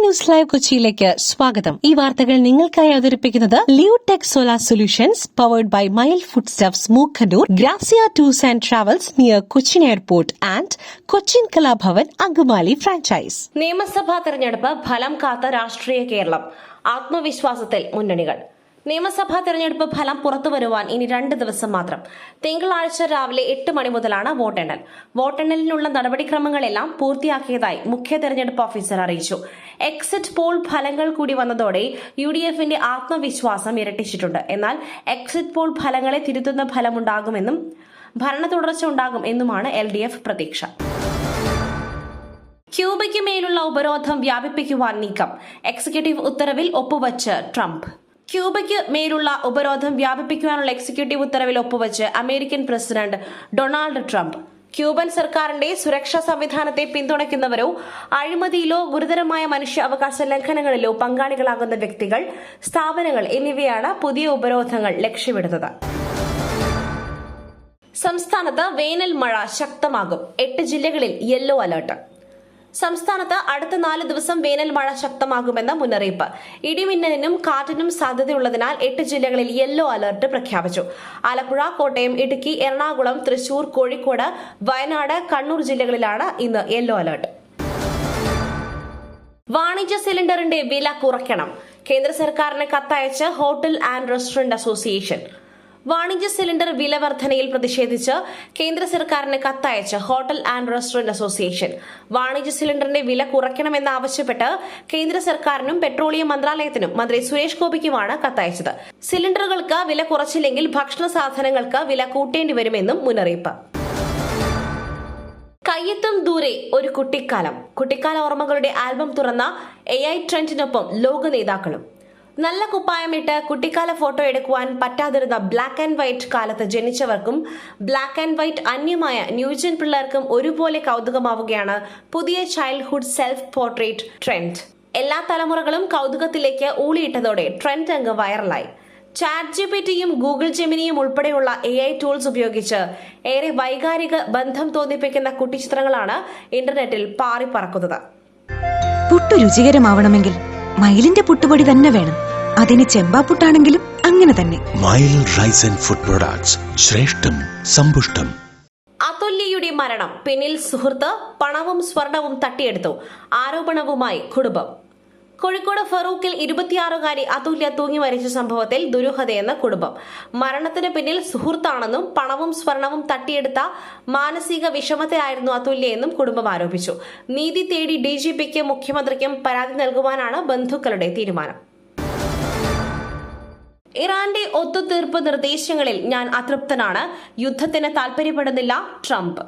News live കൊച്ചിയിലേക്ക് സ്വാഗതം. ഈ വാർത്തകൾ നിങ്ങൾക്കായി അവതരിപ്പിക്കുന്നത് Leotech solar solutions powered by mile food stuffs Mookkannoor, Grazia tours and travels near Cochin airport and Cochin Kalabhavan Angamaly franchise. നിയമസഭാ തെരഞ്ഞെടുപ്പ് ഫലം കാത്ത രാഷ്ട്രീയ കേരളം, ആത്മവിശ്വാസത്തിൽ മുന്നണികൾ. നിയമസഭാ തെരഞ്ഞെടുപ്പ് ഫലം പുറത്തുവരുവാൻ ഇനി 2 ദിവസം മാത്രം. തിങ്കളാഴ്ച രാവിലെ 8 മണി മുതലാണ് വോട്ടെണ്ണൽ. വോട്ടെണ്ണലിനുള്ള നടപടിക്രമങ്ങളെല്ലാം പൂർത്തിയാക്കിയതായി മുഖ്യ തെരഞ്ഞെടുപ്പ് ഓഫീസർ അറിയിച്ചു. എക്സിറ്റ് പോൾ ഫലങ്ങൾ കൂടി വന്നതോടെ UDFന്റെ ആത്മവിശ്വാസം ഇരട്ടിച്ചിട്ടുണ്ട്. എന്നാൽ എക്സിറ്റ് പോൾ ഫലങ്ങളെ തിരുത്തുന്ന ഫലമുണ്ടാകുമെന്നും ഭരണ തുടർച്ച ഉണ്ടാകും എന്നുമാണ് LDF പ്രതീക്ഷ. ക്യൂബയ്ക്ക് മേലുള്ള ഉപരോധം വ്യാപിപ്പിക്കുവാൻ നീക്കം, എക്സിക്യൂട്ടീവ് ഉത്തരവിൽ ഒപ്പുവച്ച് ട്രംപ്. ക്യൂബയ്ക്ക് മേലുള്ള ഉപരോധം വ്യാപിപ്പിക്കുവാനുള്ള എക്സിക്യൂട്ടീവ് ഉത്തരവിൽ ഒപ്പുവച്ച് American president Donald Trump. Cuban സർക്കാരിന്റെ സുരക്ഷാ സംവിധാനത്തെ പിന്തുണയ്ക്കുന്നവരോ അഴിമതിയിലോ ഗുരുതരമായ മനുഷ്യാവകാശ ലംഘനങ്ങളിലോ പങ്കാളികളാകുന്ന വ്യക്തികൾ, സ്ഥാപനങ്ങൾ എന്നിവയാണ് പുതിയ ഉപരോധങ്ങൾ ലക്ഷ്യമിടുന്നത്. സംസ്ഥാനത്ത് വേനൽ മഴ ശക്തമാകും, 8 ജില്ലകളിൽ യെല്ലോ അലർട്ട്. സംസ്ഥാനത്ത് അടുത്ത 4 ദിവസം വേനൽ മഴ ശക്തമാകുമെന്ന മുന്നറിയിപ്പ്. ഇടിമിന്നലിനും കാറ്റിനും സാധ്യതയുള്ളതിനാൽ 8 ജില്ലകളിൽ യെല്ലോ അലർട്ട് പ്രഖ്യാപിച്ചു. ആലപ്പുഴ, കോട്ടയം, ഇടുക്കി, എറണാകുളം, തൃശൂർ, കോഴിക്കോട്, വയനാട്, കണ്ണൂർ ജില്ലകളിലാണ് ഇന്ന് യെല്ലോ അലർട്ട്. വാണിജ്യ സിലിണ്ടറിന്റെ വില കുറയ്ക്കണം, കേന്ദ്ര സർക്കാരിന് കത്തയച്ച് ഹോട്ടൽ ആൻഡ് റെസ്റ്റോറന്റ് അസോസിയേഷൻ. വാണിജ്യ സിലിണ്ടർ വില വർധനയിൽ പ്രതിഷേധിച്ച് കേന്ദ്ര സർക്കാരിന് കത്തയച്ച് ഹോട്ടൽ ആൻഡ് റെസ്റ്റോറന്റ് അസോസിയേഷൻ. വാണിജ്യ സിലിണ്ടറിന്റെ വില കുറയ്ക്കണമെന്നാവശ്യപ്പെട്ട് കേന്ദ്ര സർക്കാരിനും പെട്രോളിയം മന്ത്രാലയത്തിനും മന്ത്രി സുരേഷ് ഗോപിക്കുമാണ് കത്തയച്ചത്. സിലിണ്ടറുകൾക്ക് വില കുറച്ചില്ലെങ്കിൽ ഭക്ഷണ സാധനങ്ങൾക്ക് വില കൂട്ടേണ്ടി വരുമെന്നും മുന്നറിയിപ്പ്. കയ്യെത്തും ദൂരെ ഒരു കുട്ടിക്കാലം, കുട്ടിക്കാല ഓർമ്മകളുടെ ആൽബം തുറന്ന AI ട്രെൻഡിനൊപ്പം ലോക നേതാക്കളും. നല്ല കുപ്പായമിട്ട് കുട്ടിക്കാല ഫോട്ടോ എടുക്കുവാൻ പറ്റാതിരുന്ന ബ്ലാക്ക് ആൻഡ് വൈറ്റ് കാലത്ത് ജനിച്ചവർക്കും ബ്ലാക്ക് ആൻഡ് വൈറ്റ് അന്യമായ ന്യൂജൻ പിള്ളേർക്കും ഒരുപോലെ കൗതുകമാവുകയാണ് പുതിയ ചൈൽഡ്ഹുഡ് സെൽഫ് പോർട്രേറ്റ് ട്രെൻഡ്. എല്ലാ തലമുറകളും കൗതുകത്തിലേക്ക് ഊളിയിട്ടതോടെ ട്രെൻഡ് അങ്ങ് വൈറലായി. ChatGPTയും ഗൂഗിൾ ജെമിനിയും ഉൾപ്പെടെയുള്ള AI ടൂൾസ് ഉപയോഗിച്ച് ഏറെ വൈകാരിക ബന്ധം തോന്നിപ്പിക്കുന്ന കുട്ടിച്ചിത്രങ്ങളാണ് ഇന്റർനെറ്റിൽ പാറിപ്പറക്കുന്നത്. പുട്ടു രുചികരമാവണമെങ്കിൽ മയിലിന്റെ പുട്ടുപൊടി തന്നെ വേണം. അതിന് ചെമ്പാപ്പുട്ടാണെങ്കിലും അങ്ങനെ തന്നെ. മയിൽ റൈസ് ആൻഡ് ഫുഡ് പ്രൊഡക്ട്സ്, ശ്രേഷ്ഠം സമ്പുഷ്ടം. അതുല്യയുടെ മരണം, പിന്നിൽ സുഹൃത്ത്, പണവും സ്വർണവും തട്ടിയെടുത്തു, ആരോപണവുമായി കുടുംബം. കോഴിക്കോട് ഫറൂഖിൽ 26-കാരി അതുല്യ തൂങ്ങി മരിച്ച സംഭവത്തിൽ ദുരൂഹതയെന്ന് കുടുംബം. മരണത്തിന് പിന്നിൽ സുഹൃത്താണെന്നും പണവും സ്വർണവും തട്ടിയെടുത്ത മാനസിക വിഷമത്തിലായിരുന്നു അതുല്യയെന്നും കുടുംബം ആരോപിച്ചു. നീതി തേടി DGPക്കും മുഖ്യമന്ത്രിക്കും പരാതി നൽകുവാനാണ് ബന്ധുക്കളുടെ തീരുമാനം. ഇറാന്റെ ഒത്തുതീർപ്പ് നിർദ്ദേശങ്ങളിൽ ഞാൻ അതൃപ്തനാണ്, യുദ്ധത്തിന് താൽപര്യപ്പെടുന്നില്ല ട്രംപ്.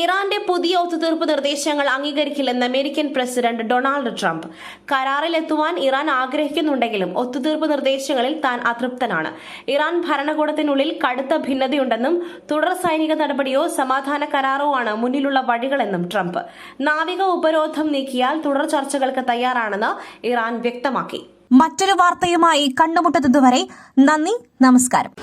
ഇറാന്റെ പുതിയ ഒത്തുതീർപ്പ് നിർദ്ദേശങ്ങൾ അംഗീകരിക്കില്ലെന്ന് അമേരിക്കൻ പ്രസിഡന്റ് ഡൊണാൾഡ് ട്രംപ്. കരാറിലെത്തുവാൻ ഇറാൻ ആഗ്രഹിക്കുന്നുണ്ടെങ്കിലും ഒത്തുതീർപ്പ് നിർദ്ദേശങ്ങളിൽ താൻ അതൃപ്തനാണ്. ഇറാൻ ഭരണകൂടത്തിനുള്ളിൽ കടുത്ത ഭിന്നതയുണ്ടെന്നും തുടർ സൈനിക നടപടിയോ സമാധാന കരാറോ ആണ് മുന്നിലുള്ള വഴികളെന്നും ട്രംപ്. നാവിക ഉപരോധം നീക്കിയാൽ തുടർ ചർച്ചകൾക്ക് തയ്യാറാണെന്ന് ഇറാൻ വ്യക്തമാക്കി. മറ്റൊരു വാർത്തയുമായി കണ്ടുമുട്ടുന്നതുവരെ നന്ദി, നമസ്കാരം.